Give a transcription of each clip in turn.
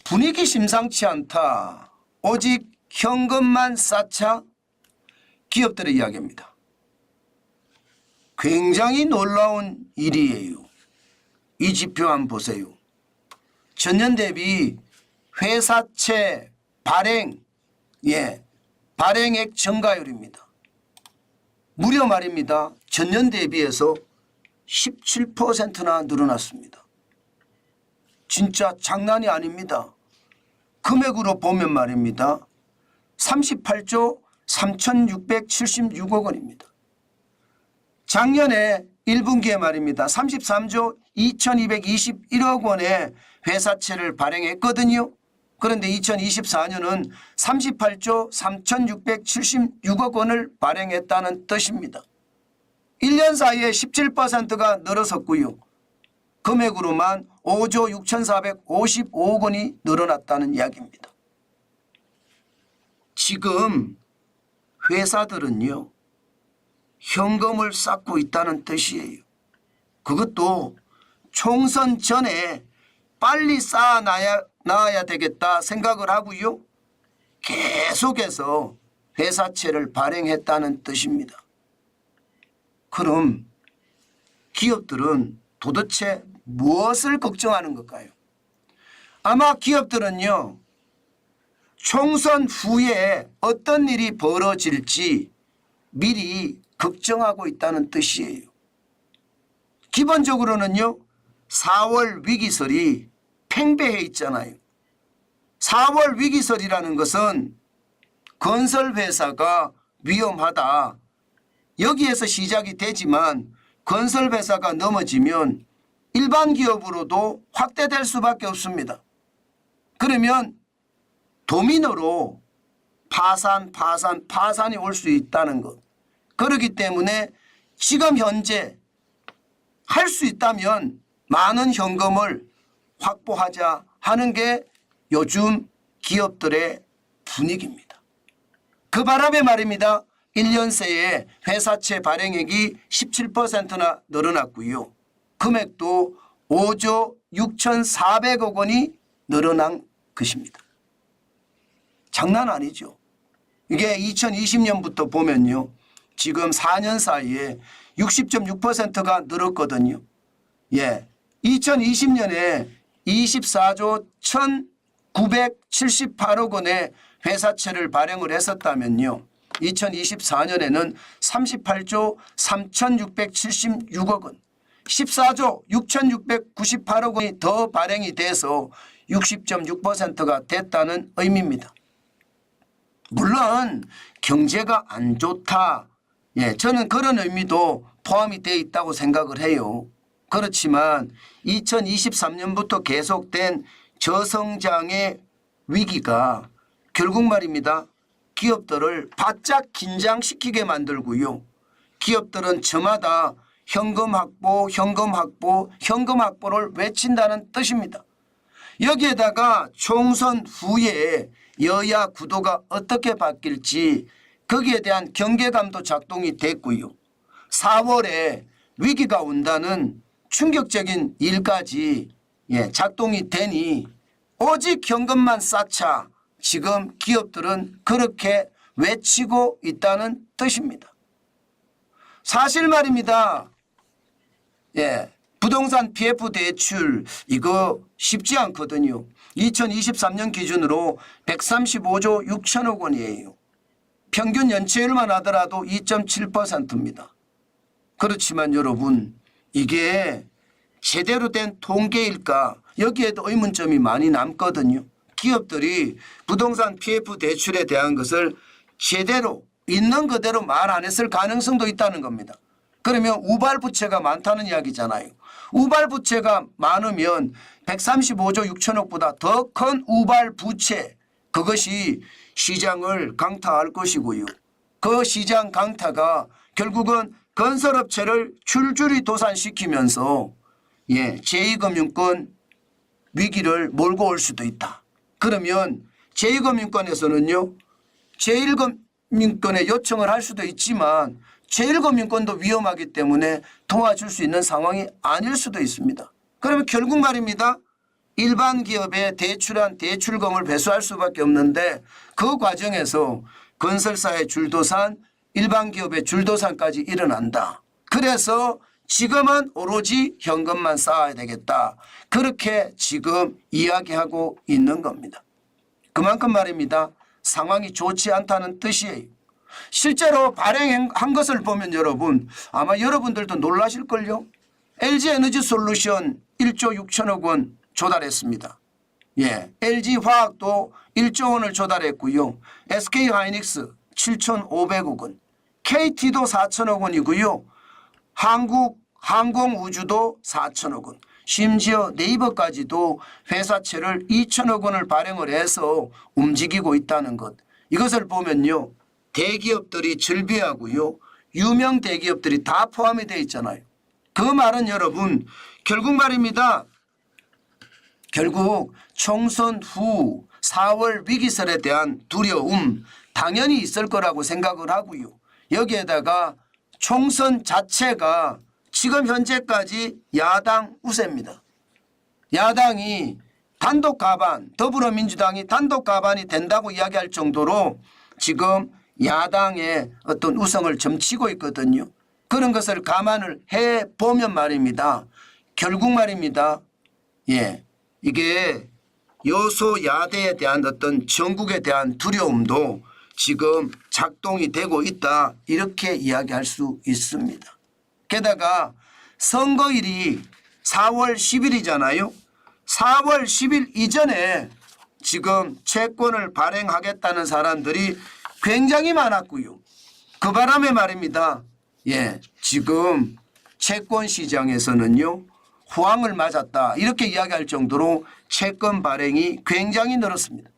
분위기 심상치 않다. 오직 현금만 쌓자. 기업들의 이야기입니다. 굉장히 놀라운 일이에요. 이 지표 한번 보세요. 전년 대비 회사채 발행, 발행액 증가율입니다. 무려 말입니다. 전년 대비해서 17%나 늘어났습니다. 진짜 장난이 아닙니다. 금액으로 보면 말입니다. 38조 3,676억 원입니다. 작년에 1분기에 말입니다. 33조 2,221억 원의 회사채를 발행했거든요. 그런데 2024년은 38조 3,676억 원을 발행했다는 뜻입니다. 1년 사이에 17%가 늘어섰고요. 금액으로만 5조 6,455억 원이 늘어났다는 이야기입니다. 지금 회사들은요, 현금을 쌓고 있다는 뜻이에요. 그것도 총선 전에 빨리 쌓아놔야 되겠다 생각을 하고요. 계속해서 회사채를 발행했다는 뜻입니다. 그럼 기업들은 도대체 무엇을 걱정하는 걸까요? 아마 기업들은요, 총선 후에 어떤 일이 벌어질지 미리 걱정하고 있다는 뜻이에요. 기본적으로는요, 4월 위기설이 팽배해 있잖아요. 4월 위기설이라는 것은 건설회사가 위험하다. 여기에서 시작이 되지만 건설회사가 넘어지면 일반 기업으로도 확대될 수밖에 없습니다. 그러면 도미노로 파산이 올 수 있다는 것. 그렇기 때문에 지금 현재 할 수 있다면 많은 현금을 확보하자 하는 게 요즘 기업들의 분위기입니다. 그 바람에 말입니다. 1년 새에 회사채 발행액이 17%나 늘어났고요. 금액도 5조 6,400억 원이 늘어난 것입니다. 장난 아니죠. 이게 2020년부터 보면요. 지금 4년 사이에 60.6%가 늘었거든요. 2020년에 24조 1,978억 원의 회사채를 발행을 했었다면요. 2024년에는 38조 3,676억 원, 14조 6,698억 원이 더 발행이 돼서 60.6%가 됐다는 의미입니다. 물론 경제가 안 좋다. 저는 그런 의미도 포함이 되어 있다고 생각을 해요. 그렇지만 2023년부터 계속된 저성장의 위기가 결국 말입니다. 기업들을 바짝 긴장시키게 만들고요. 기업들은 저마다 현금 확보를 외친다는 뜻입니다. 여기에다가 총선 후에 여야 구도가 어떻게 바뀔지 거기에 대한 경계감도 작동이 됐고요. 4월에 위기가 온다는 충격적인 일까지 작동이 되니 오직 현금만 쌓자. 지금 기업들은 그렇게 외치고 있다는 뜻입니다. 사실 말입니다. 부동산 PF 대출 이거 쉽지 않거든요. 2023년 기준으로 135조 6천억 원이에요. 평균 연체율만 하더라도 2.7%입니다. 그렇지만 여러분 이게 제대로 된 통계일까? 여기에도 의문점이 많이 남거든요. 기업들이 부동산 PF 대출에 대한 것을 제대로 있는 그대로 말 안 했을 가능성도 있다는 겁니다. 그러면 우발부채가 많다는 이야기잖아요. 우발부채가 많으면 135조 6천억보다 더 큰 우발부채, 그것이 시장을 강타할 것이고요. 그 시장 강타가 결국은 건설업체를 줄줄이 도산시키면서 제2금융권 위기를 몰고 올 수도 있다. 그러면 제2금융권에서는요. 제1금융권에 요청을 할 수도 있지만 제1금융권도 위험하기 때문에 도와줄 수 있는 상황이 아닐 수도 있습니다. 그러면 결국 말입니다. 일반 기업에 대출한 대출금을 배수할 수밖에 없는데 그 과정에서 건설사의 줄도산, 일반 기업의 줄도산까지 일어난다. 그래서 지금은 오로지 현금만 쌓아야 되겠다. 그렇게 지금 이야기하고 있는 겁니다. 그만큼 말입니다. 상황이 좋지 않다는 뜻이에요. 실제로 발행한 것을 보면 여러분 아마 여러분들도 놀라실걸요. LG에너지솔루션 1조 6천억 원 조달했습니다. 예, LG화학도 1조 원을 조달했고요. SK하이닉스 7,500억 원, KT도 4천억 원이고요. 한국항공우주도 4천억 원, 심지어 네이버까지도 회사채를 2천억 원을 발행을 해서 움직이고 있다는 것. 이것을 보면요. 대기업들이 즐비하고요. 유명 대기업들이 다 포함이 되어 있잖아요. 그 말은 여러분 결국 말입니다. 결국 총선 후 4월 위기설에 대한 두려움 당연히 있을 거라고 생각을 하고요. 여기에다가 총선 자체가 지금 현재까지 야당 우세입니다. 야당이 단독 가반, 더불어민주당이 단독 가반이 된다고 이야기할 정도로 지금 야당의 어떤 우성을 점치고 있거든요. 그런 것을 감안을 해보면 말입니다. 결국 말입니다. 예, 이게 여소야대에 대한 어떤 전국에 대한 두려움도 지금 작동이 되고 있다. 이렇게 이야기할 수 있습니다. 게다가 선거일이 4월 10일이잖아요. 4월 10일 이전에 지금 채권을 발행하겠다는 사람들이 굉장히 많았고요. 그 바람에 말입니다. 예, 지금 채권 시장에서는요. 호황을 맞았다. 이렇게 이야기할 정도로 채권 발행이 굉장히 늘었습니다.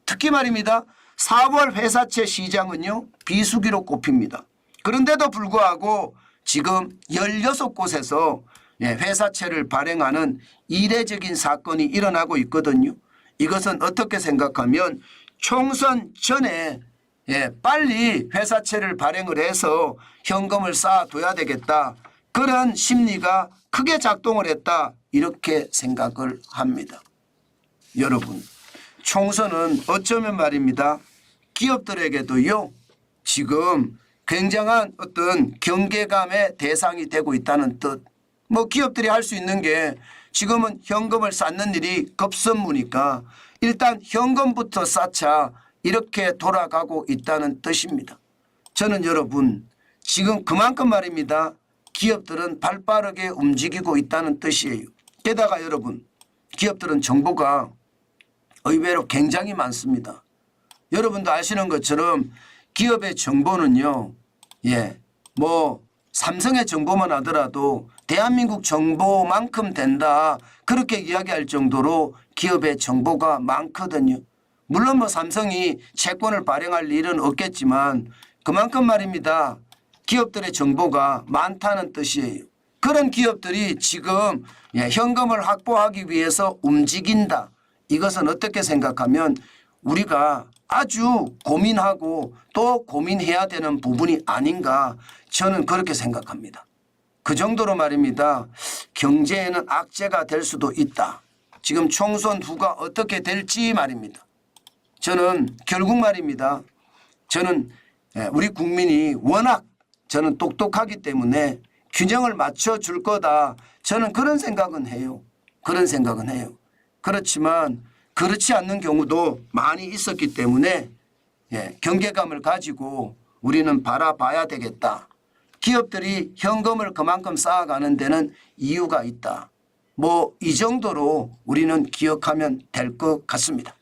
특히 말입니다. 4월 회사채 시장은요. 비수기로 꼽힙니다. 그런데도 불구하고 지금 16곳에서 회사채를 발행하는 이례적인 사건이 일어나고 있거든요. 이것은 어떻게 생각하면 총선 전에 빨리 회사채를 발행을 해서 현금을 쌓아둬야 되겠다. 그런 심리가 크게 작동을 했다. 이렇게 생각을 합니다. 여러분 총선은 어쩌면 말입니다. 기업들에게도요. 지금 굉장한 어떤 경계감의 대상이 되고 있다는 뜻. 뭐 기업들이 할 수 있는 게 지금은 현금을 쌓는 일이 급선무니까 일단 현금부터 쌓자 이렇게 돌아가고 있다는 뜻입니다. 저는 여러분 지금 그만큼 말입니다. 기업들은 발빠르게 움직이고 있다는 뜻이에요. 게다가 여러분 기업들은 정보가 의외로 굉장히 많습니다. 여러분도 아시는 것처럼 기업의 정보는요. 뭐 삼성의 정보만 하더라도 대한민국 정보만큼 된다. 그렇게 이야기할 정도로 기업의 정보가 많거든요. 물론 뭐 삼성이 채권을 발행할 일은 없겠지만 그만큼 말입니다. 기업들의 정보가 많다는 뜻이에요. 그런 기업들이 지금 현금을 확보하기 위해서 움직인다. 이것은 어떻게 생각하면 우리가 아주 고민하고 또 고민해야 되는 부분이 아닌가 저는 그렇게 생각합니다. 그 정도로 말입니다. 경제에는 악재가 될 수도 있다. 지금 총선 후가 어떻게 될지 말입니다. 저는 결국 말입니다. 저는 우리 국민이 워낙 저는 똑똑하기 때문에 균형을 맞춰줄 거다. 저는 그런 생각은 해요. 그런 생각은 해요. 그렇지만 그렇지 않는 경우도 많이 있었기 때문에 경계감을 가지고 우리는 바라봐야 되겠다. 기업들이 현금을 그만큼 쌓아가는 데는 이유가 있다. 뭐 이 정도로 우리는 기억하면 될 것 같습니다.